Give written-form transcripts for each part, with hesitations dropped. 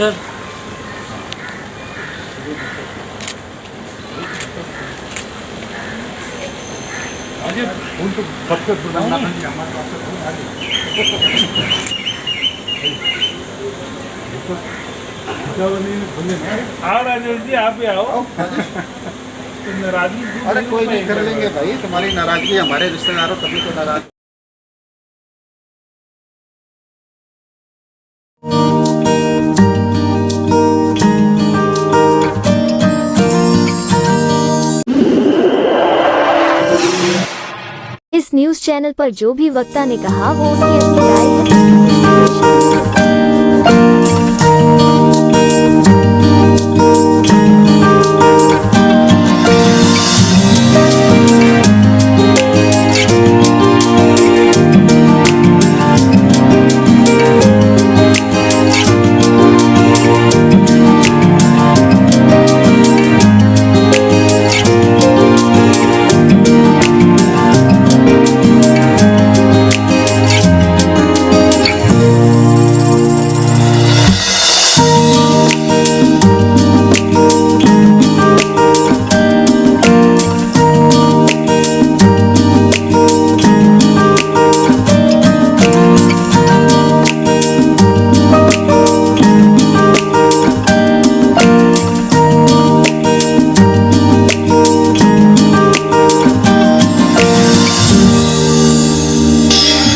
Sir. फूल तो सबसे हमारे राजेश जी आप ही आओ। तो नाराजगी अरे कोई नहीं कर लेंगे भाई, तुम्हारी नाराजगी हमारे रिश्तेदारों तभी तो नाराज। इस न्यूज चैनल पर जो भी वक्ता ने कहा वो उसकी अपनी राय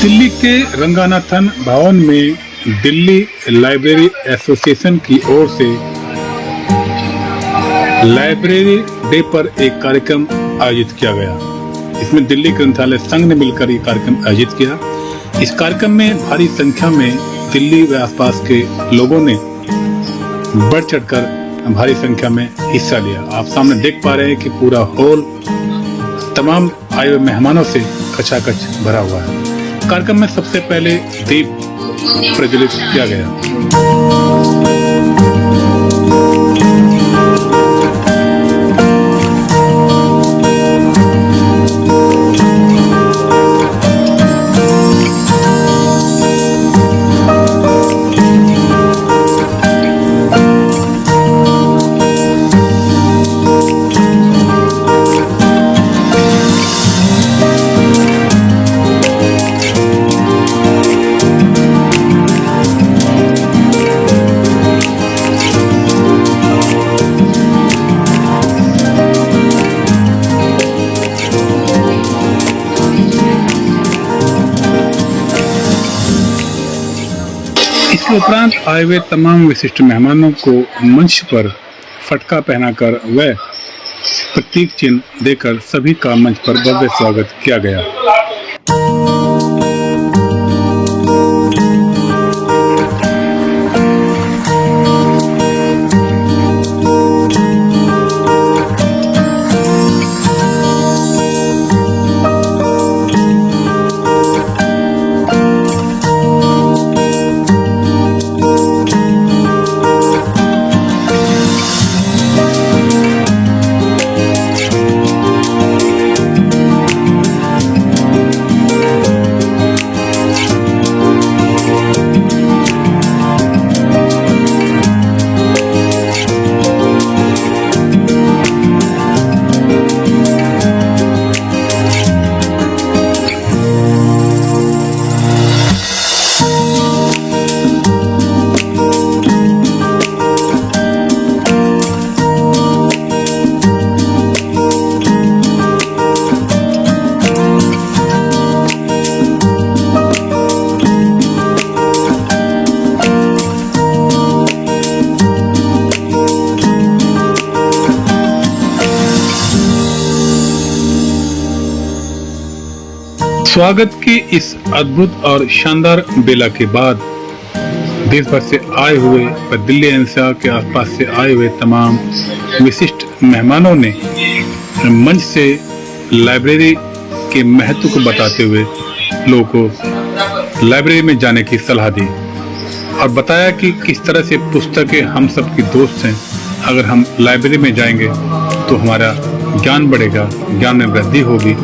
दिल्ली के रंगनाथन भवन में दिल्ली लाइब्रेरी एसोसिएशन की ओर से लाइब्रेरी डे पर एक कार्यक्रम आयोजित किया गया। इसमें दिल्ली ग्रंथालय संघ ने मिलकर ये कार्यक्रम आयोजित किया। इस कार्यक्रम में भारी संख्या में दिल्ली व आसपास के लोगों ने बढ़ चढ़कर भारी संख्या में हिस्सा लिया। आप सामने देख पा रहे हैं कि पूरा हॉल तमाम आए हुए मेहमानों से खचाखच भरा हुआ है। कार्यक्रम में सबसे पहले दीप प्रज्वलित किया गया। इसके उपरांत आए हुए तमाम विशिष्ट मेहमानों को मंच पर फटका पहनाकर व प्रतीक चिन्ह देकर सभी का मंच पर भव्य स्वागत किया गया। स्वागत की इस अद्भुत और शानदार बेला के बाद देश भर से आए हुए व दिल्ली एनसीआर के आसपास से आए हुए तमाम विशिष्ट मेहमानों ने मंच से लाइब्रेरी के महत्व को बताते हुए लोगों को लाइब्रेरी में जाने की सलाह दी और बताया कि किस तरह से पुस्तकें हम सब की दोस्त हैं। अगर हम लाइब्रेरी में जाएंगे तो हमारा ज्ञान बढ़ेगा, ज्ञान में वृद्धि होगी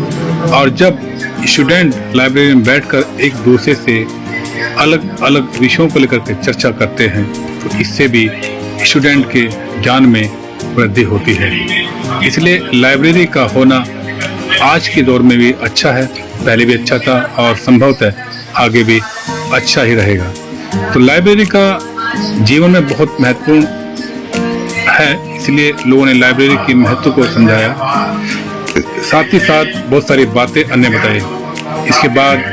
और जब स्टूडेंट लाइब्रेरी में बैठकर एक दूसरे से अलग अलग विषयों को लेकर के चर्चा करते हैं तो इससे भी स्टूडेंट के ज्ञान में वृद्धि होती है। इसलिए लाइब्रेरी का होना आज के दौर में भी अच्छा है, पहले भी अच्छा था और संभवतः आगे भी अच्छा ही रहेगा। तो लाइब्रेरी का जीवन में बहुत महत्वपूर्ण है, इसलिए लोगों ने लाइब्रेरी की महत्व को समझाया, साथ ही साथ बहुत सारी बातें अन्य बताई। इसके बाद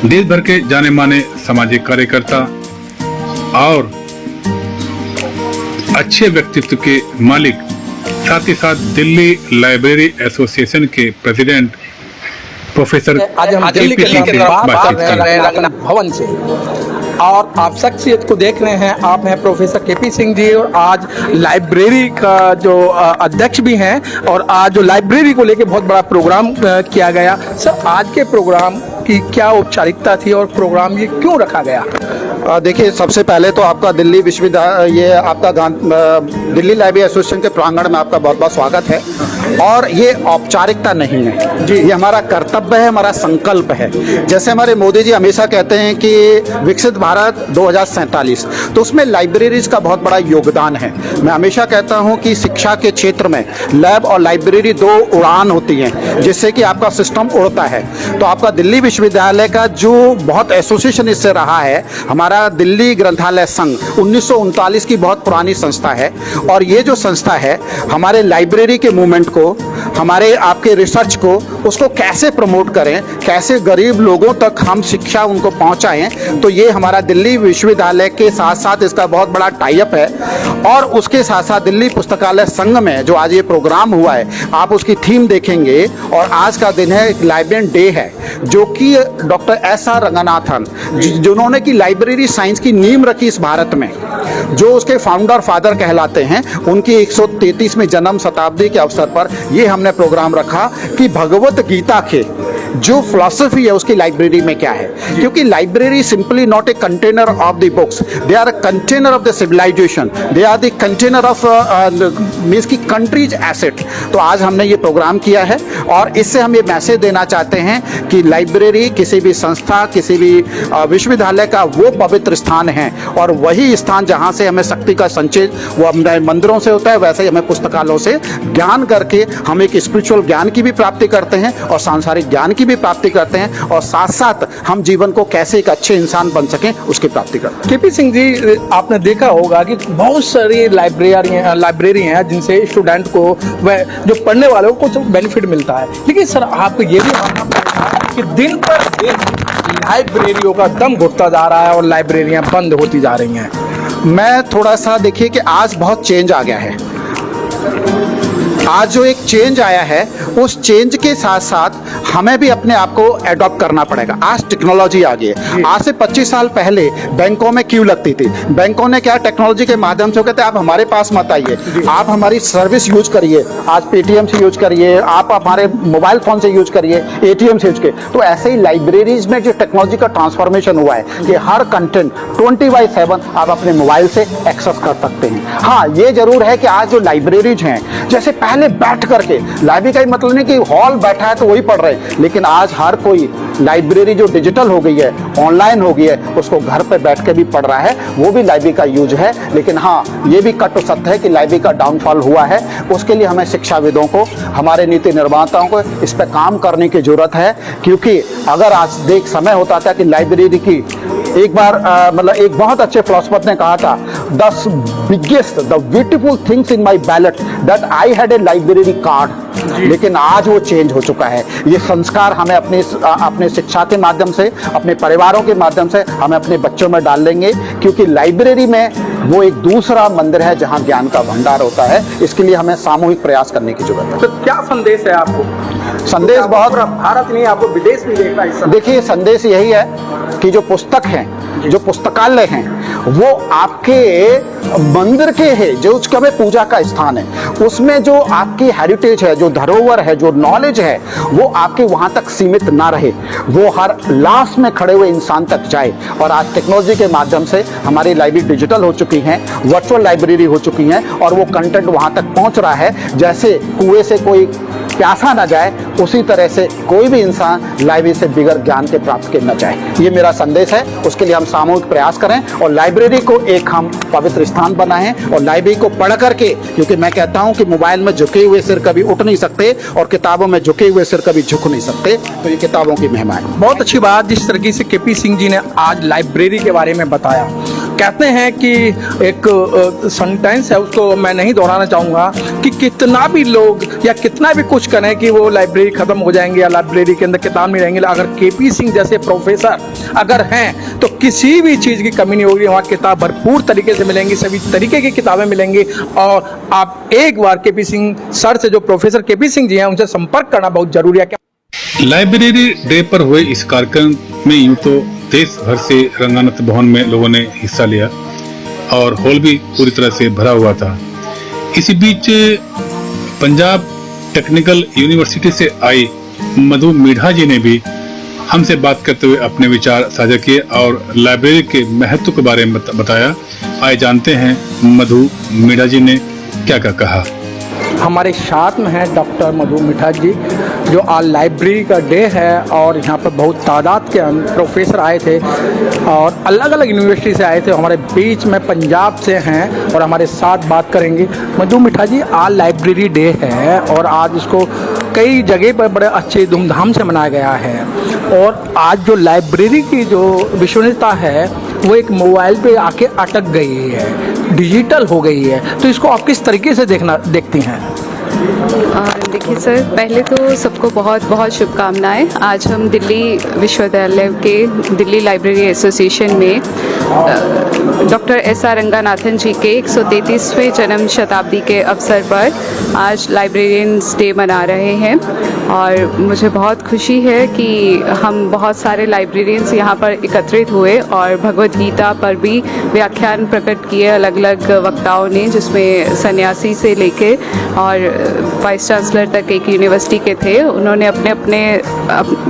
देश भर के जाने माने सामाजिक कार्यकर्ता और अच्छे व्यक्तित्व के मालिक, साथ ही साथ दिल्ली लाइब्रेरी एसोसिएशन के प्रेसिडेंट प्रोफेसर आज हम दिल्ली के बात कर रहे हैं रंगनाथ भवन से, और आप शख्सियत को देख रहे हैं। आप हैं प्रोफेसर केपी सिंह जी, और आज लाइब्रेरी का जो अध्यक्ष भी हैं, और आज जो लाइब्रेरी को लेके बहुत बड़ा प्रोग्राम किया गया। सर, आज के प्रोग्राम की क्या औपचारिकता थी और प्रोग्राम ये क्यों रखा गया? देखिए, सबसे पहले तो आपका दिल्ली विश्वविद्यालय, ये आपका दिल्ली लाइब्रेरी एसोसिएशन के प्रांगण में आपका बहुत बहुत स्वागत है। और ये औपचारिकता नहीं है जी, ये हमारा कर्तव्य है, हमारा संकल्प है। जैसे हमारे मोदी जी हमेशा कहते हैं कि विकसित भारत 2047, तो उसमें लाइब्रेरीज का बहुत बड़ा योगदान है। मैं हमेशा कहता हूं कि शिक्षा के क्षेत्र में लैब और लाइब्रेरी दो उड़ान होती हैं, जिससे कि आपका सिस्टम उड़ता है। तो आपका दिल्ली विश्वविद्यालय का जो बहुत एसोसिएशन इससे रहा है, हमारा दिल्ली ग्रंथालय संघ 1939 की बहुत पुरानी संस्था है, और ये जो संस्था है हमारे लाइब्रेरी के मूवमेंट को, हमारे आपके रिसर्च को, उसको कैसे प्रमोट करें, कैसे गरीब लोगों तक हम शिक्षा उनको पहुंचाएं, तो ये हमारा दिल्ली विश्वविद्यालय के साथ साथ इसका बहुत बड़ा टाई अप है। और उसके साथ साथ दिल्ली पुस्तकालय संघ में जो आज ये प्रोग्राम हुआ है, आप उसकी थीम देखेंगे, और आज का दिन है लाइब्रेरियन डे है, जो कि डॉक्टर एस.आर. रंगनाथन जिन्होंने की लाइब्रेरी साइंस की नींव रखी इस भारत में, जो उसके फाउंडर फादर कहलाते हैं, उनकी 133वीं जन्म शताब्दी के अवसर पर ये हमने प्रोग्राम रखा कि भगवत गीता के जो फिलॉसफी है उसकी लाइब्रेरी में क्या है। क्योंकि library simply not a container of the books, they are a container of the civilisation, they are the container of means की कंट्रीज एसेट। तो आज हमने ये प्रोग्राम किया है, और इससे हम ये मैसेज देना चाहते हैं कि लाइब्रेरी किसी भी संस्था, किसी भी विश्वविद्यालय का वो पवित्र स्थान है, और वही स्थान जहाँ से हमें शक्ति का संचय वो हमारे मंदिरों से होता है, वैसे ही हमें पुस्तकालयों से ज्ञान करके हम एक स्पिरिचुअल ज्ञान की भी प्राप्ति करते हैं और सांसारिक ज्ञान की भी प्राप्ति करते हैं, और साथ साथ हम जीवन को कैसे एक अच्छे इंसान बन सकें उसकी प्राप्ति करते हैं। केपी सिंह जी, आपने देखा होगा कि बहुत सारी लाइब्रेरी हैं जिनसे स्टूडेंट को, वह जो पढ़ने वालों को कुछ बेनिफिट मिलता है, लेकिन सर आपको ये भी मानना पड़ेगा कि दिन पर दिन लाइब्रेरियों का दम घुटता जा रहा है और लाइब्रेरियां बंद होती जा रही हैं। मैं थोड़ा सा देखिए कि आज बहुत चेंज आ गया है। आज जो एक चेंज आया है, उस चेंज के साथ साथ हमें भी अपने आप को एडॉप्ट करना पड़ेगा। आज टेक्नोलॉजी आ गई है। आज से 25 साल पहले बैंकों में क्यू लगती थी। बैंकों ने क्या टेक्नोलॉजी के माध्यम से कहते हैं आप हमारे पास मत आइए, आप हमारी सर्विस यूज करिए, आज पेटीएम से यूज करिए, आप हमारे मोबाइल फोन से यूज करिए, एटीएम से यूज करिए। तो ऐसे ही लाइब्रेरीज में जो टेक्नोलॉजी का ट्रांसफॉर्मेशन हुआ है कि हर कंटेंट 24/7 आप अपने मोबाइल से एक्सेस कर सकते हैं। हाँ, ये जरूर है कि आज जो लाइब्रेरीज हैं, जैसे पहले बैठ करके, लाइब्रेरी का मतलब नहीं कि हॉल बैठा है तो वही पढ़ रहे हैं, लेकिन आज हर कोई लाइब्रेरी जो डिजिटल हो गई है, ऑनलाइन हो गई है, उसको घर पे बैठ के भी पढ़ रहा है, वो भी लाइब्रेरी का यूज है। लेकिन हाँ, ये भी कट सत्य है कि लाइब्रेरी का डाउनफॉल हुआ है। उसके लिए हमें शिक्षाविदों को, हमारे नीति निर्माताओं को इस पर काम करने की जरूरत है। क्योंकि अगर आज देख समय होता था कि लाइब्रेरी की एक बार मतलब एक बहुत अच्छे फिलोसफर ने कहा था, the biggest the beautiful things in my ballot that I had a library card. लेकिन आज वो चेंज हो चुका है। ये संस्कार हमें अपने शिक्षा के माध्यम से, अपने परिवारों के माध्यम से हमें अपने बच्चों में डाल लेंगे, क्योंकि लाइब्रेरी में वो एक दूसरा मंदिर है जहां ज्ञान का भंडार होता है। इसके लिए हमें सामूहिक प्रयास करने की जरूरत है। तो क्या संदेश है आपको? संदेश बहुत, भारत नहीं, आपको विदेश में देखना है। देखिए, संदेश यही है कि जो पुस्तक हैं, जो पुस्तकालय हैं, वो आपके मंदिर के हैं, जो उसका में पूजा का स्थान है, उसमें जो आपकी हेरिटेज है, जो धरोहर है, जो नॉलेज है, वो आपके वहां तक सीमित ना रहे, वो हर लास्ट में खड़े हुए इंसान तक जाए। और आज टेक्नोलॉजी के माध्यम से हमारी लाइब्रेरी डिजिटल हो चुकी हैं, वर्चुअल लाइब्रेरी हो चुकी हैं, और वो कंटेंट वहां तक पहुंच रहा है। जैसे कुएं से कोई प्यासा ना जाए, उसी तरह से कोई भी इंसान लाइब्रेरी से बिगड़ ज्ञान के प्राप्त करना चाहे। ये मेरा संदेश है। उसके लिए हम सामूहिक प्रयास करें और लाइब्रेरी को एक हम पवित्र स्थान बनाएं और लाइब्रेरी को पढ़ करके, क्योंकि मैं कहता हूं कि मोबाइल में झुके हुए सिर कभी उठ नहीं सकते और किताबों में झुके हुए सिर कभी झुक नहीं सकते। तो ये किताबों की महिमा है। बहुत अच्छी बात जिस तरीके से केपी सिंह जी ने आज लाइब्रेरी के बारे में बताया। कहते हैं कि एक सेंटेंस है, उसको मैं नहीं दोहराना चाहूँगा कि कितना भी लोग या कितना भी कुछ करें कि वो लाइब्रेरी ख़त्म हो जाएंगे या लाइब्रेरी के अंदर किताब नहीं रहेंगे, अगर केपी सिंह जैसे प्रोफेसर अगर हैं तो किसी भी चीज़ की कमी नहीं होगी। वहाँ किताब भरपूर तरीके से मिलेंगी, सभी तरीके की किताबें मिलेंगी। और आप एक बार केपी सिंह सर से, जो प्रोफेसर केपी सिंह जी हैं, उनसे संपर्क करना बहुत जरूरी है। लाइब्रेरी डे पर हुए इस कार्यक्रम में यूं तो देश भर से रंगानाथ भवन में लोगों ने हिस्सा लिया और हॉल भी पूरी तरह से भरा हुआ था। इसी बीच पंजाब टेक्निकल यूनिवर्सिटी से आई मधु मीढ़ा जी ने भी हमसे बात करते हुए अपने विचार साझा किए और लाइब्रेरी के महत्व के बारे में बताया। आइए जानते हैं मधु मीढ़ा जी ने क्या क्या कहा। हमारे साथ में है डॉक्टर मधु मीढ़ा जी, जो आज लाइब्रेरी का डे है और यहाँ पर बहुत तादाद के प्रोफेसर आए थे और अलग अलग यूनिवर्सिटी से आए थे। हमारे बीच में पंजाब से हैं और हमारे साथ बात करेंगे। मधु मीढ़ा जी, आज लाइब्रेरी डे है और आज इसको कई जगह पर बड़े अच्छे धूमधाम से मनाया गया है। और आज जो लाइब्रेरी की जो विश्वसनीयता है वो एक मोबाइल पे आके अटक गई है, डिजिटल हो गई है। तो इसको आप किस तरीके से देखती हैं? देखिए सर, पहले तो सबको बहुत बहुत शुभकामनाएं। आज हम दिल्ली विश्वविद्यालय के दिल्ली लाइब्रेरी एसोसिएशन में डॉक्टर एस.आर. रंगानाथन जी के 133वें जन्म शताब्दी के अवसर पर आज लाइब्रेरियंस डे मना रहे हैं और मुझे बहुत खुशी है कि हम बहुत सारे लाइब्रेरियंस यहाँ पर एकत्रित हुए और भगवद गीता पर भी व्याख्यान प्रकट किए अलग अलग वक्ताओं ने, जिसमें सन्यासी से लेके और वाइस चांसलर तक एक यूनिवर्सिटी के थे। उन्होंने अपने अपने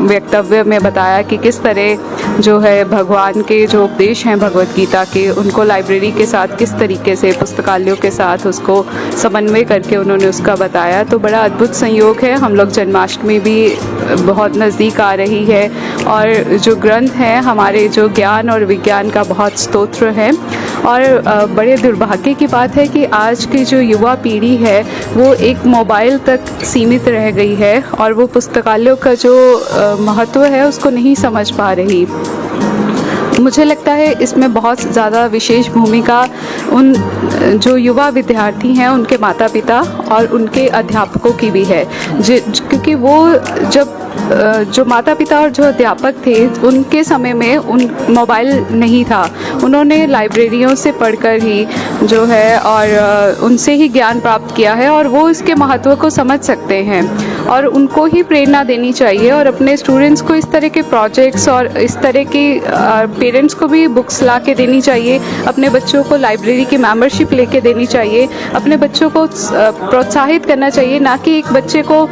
वक्तव्य में बताया कि किस तरह जो है भगवान के जो उपदेश हैं भगवद गीता के, उनको लाइब्रेरी के साथ किस तरीके से, पुस्तकालयों के साथ उसको समन्वय करके उन्होंने उसका बताया। तो बड़ा अद्भुत संयोग है। हम लोग जन्माष्टमी भी बहुत नज़दीक आ रही है और जो ग्रंथ हैं हमारे, जो ज्ञान और विज्ञान का बहुत स्तोत्र है। और बड़े दुर्भाग्य की बात है कि आज की जो युवा पीढ़ी है वो एक मोबाइल तक सीमित रह गई है और वो पुस्तकालयों का जो महत्व है उसको नहीं समझ पा रही। मुझे लगता है इसमें बहुत ज़्यादा विशेष भूमिका उन जो युवा विद्यार्थी हैं, उनके माता पिता और उनके अध्यापकों की भी है, क्योंकि वो जब जो माता पिता और जो अध्यापक थे उनके समय में उन मोबाइल नहीं था। उन्होंने लाइब्रेरियों से पढ़कर ही जो है और उनसे ही ज्ञान प्राप्त किया है और वो इसके महत्व को समझ सकते हैं और उनको ही प्रेरणा देनी चाहिए और अपने स्टूडेंट्स को इस तरह के प्रोजेक्ट्स और इस तरह की पेरेंट्स को भी बुक्स ला के देनी चाहिए। अपने बच्चों को लाइब्रेरी की मेंबरशिप लेके देनी चाहिए। अपने बच्चों को प्रोत्साहित करना चाहिए, ना कि एक बच्चे को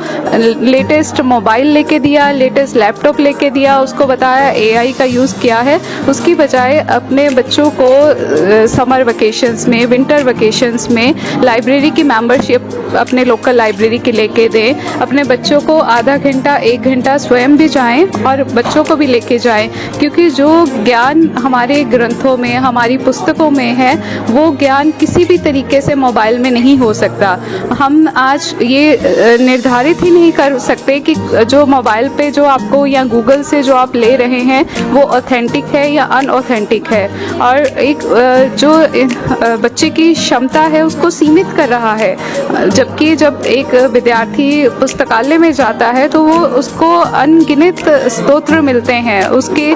लेटेस्ट मोबाइल लेके दिया, लेटेस्ट लैपटॉप लेके दिया, उसको बताया AI का यूज़ किया है। उसकी बजाय अपने बच्चों को समर वेकेशंस में, विंटर वेकेशंस में लाइब्रेरी की मेंबरशिप अपने लोकल लाइब्रेरी की लेके दें। अपने बच्चों को आधा घंटा 1 घंटा स्वयं भी जाएं और बच्चों को भी लेके जाएं, क्योंकि जो ज्ञान हमारे ग्रंथों में, हमारी पुस्तकों में है, वो ज्ञान किसी भी तरीके से मोबाइल में नहीं हो सकता। हम आज ये निर्धारित ही नहीं कर सकते कि जो मोबाइल पे जो आपको या गूगल से जो आप ले रहे हैं वो ऑथेंटिक है या अनऑथेंटिक है। और एक जो बच्चे की क्षमता है उसको सीमित कर रहा है, जबकि जब एक विद्यार्थी पुस्तकालय में जाता है तो वो उसको अनगिनत स्तोत्र मिलते हैं। उसके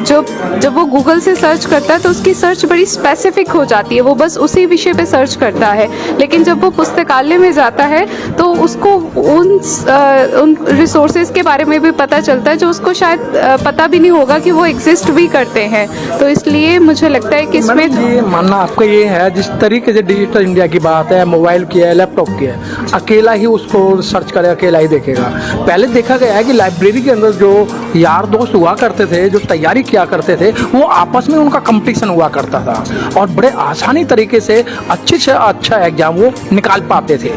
जब वो गूगल से सर्च करता है तो उसकी सर्च बड़ी स्पेसिफिक हो जाती है, वो बस उसी विषय पे सर्च करता है। लेकिन जब वो पुस्तकालय में जाता है तो उसको उन रिसोर्सेज के बारे में भी पता चलता है जो उसको शायद पता भी नहीं होगा कि वो एग्जिस्ट भी करते हैं। तो इसलिए मुझे लगता है कि इसमें ये मानना आपका ये है, जिस तरीके से डिजिटल इंडिया की बात है, मोबाइल की है, लैपटॉप की है, अकेला ही उसको सर्च करे, अकेला ही देखेगा। पहले देखा गया है कि लाइब्रेरी के अंदर जो यार दोस्त हुआ करते थे, जो तैयारी किया करते थे, वो आपस में उनका कंपटीशन हुआ करता था और बड़े आसानी तरीके से अच्छे से अच्छा एग्जाम वो निकाल पाते थे।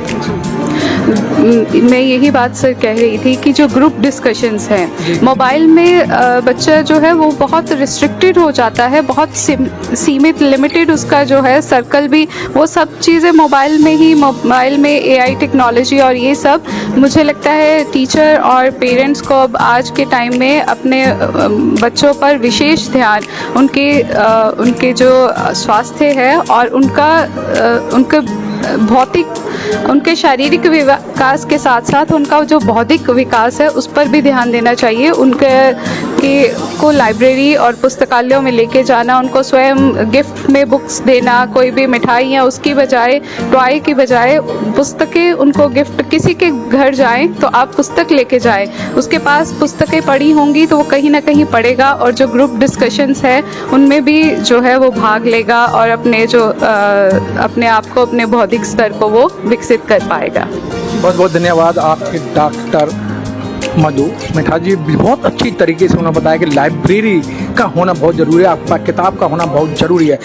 मैं यही बात सर कह रही थी कि जो ग्रुप डिस्कशंस हैं मोबाइल में बच्चा जो है वो बहुत रिस्ट्रिक्टेड हो जाता है, बहुत सीमित लिमिटेड उसका जो है सर्कल भी, वो सब चीज़ें मोबाइल में एआई टेक्नोलॉजी और ये सब, मुझे लगता है टीचर और पेरेंट्स को अब आज के टाइम में अपने बच्चों पर विशेष ध्यान उनके जो स्वास्थ्य है और उनके भौतिक, उनके शारीरिक विकास के साथ साथ उनका जो बौद्धिक विकास है उस पर भी ध्यान देना चाहिए। को लाइब्रेरी और पुस्तकालयों में लेके जाना, उनको स्वयं गिफ्ट में बुक्स देना, कोई भी मिठाई या उसकी बजाय टॉय की बजाय पुस्तकें उनको गिफ्ट, किसी के घर जाएं तो आप पुस्तक लेके जाएं, उसके पास पुस्तकें पड़ी होंगी तो वो कहीं ना कहीं पढ़ेगा और जो ग्रुप डिस्कशंस है उनमें भी जो है वो भाग लेगा और अपने आप को, अपने बौद्धिक स्तर को वो विकसित कर पाएगा। बहुत बहुत धन्यवाद आपके डॉक्टर मधु मिठा जी, बहुत अच्छी तरीके से उन्होंने बताया कि लाइब्रेरी का होना बहुत ज़रूरी है, आपका किताब का होना बहुत ज़रूरी है।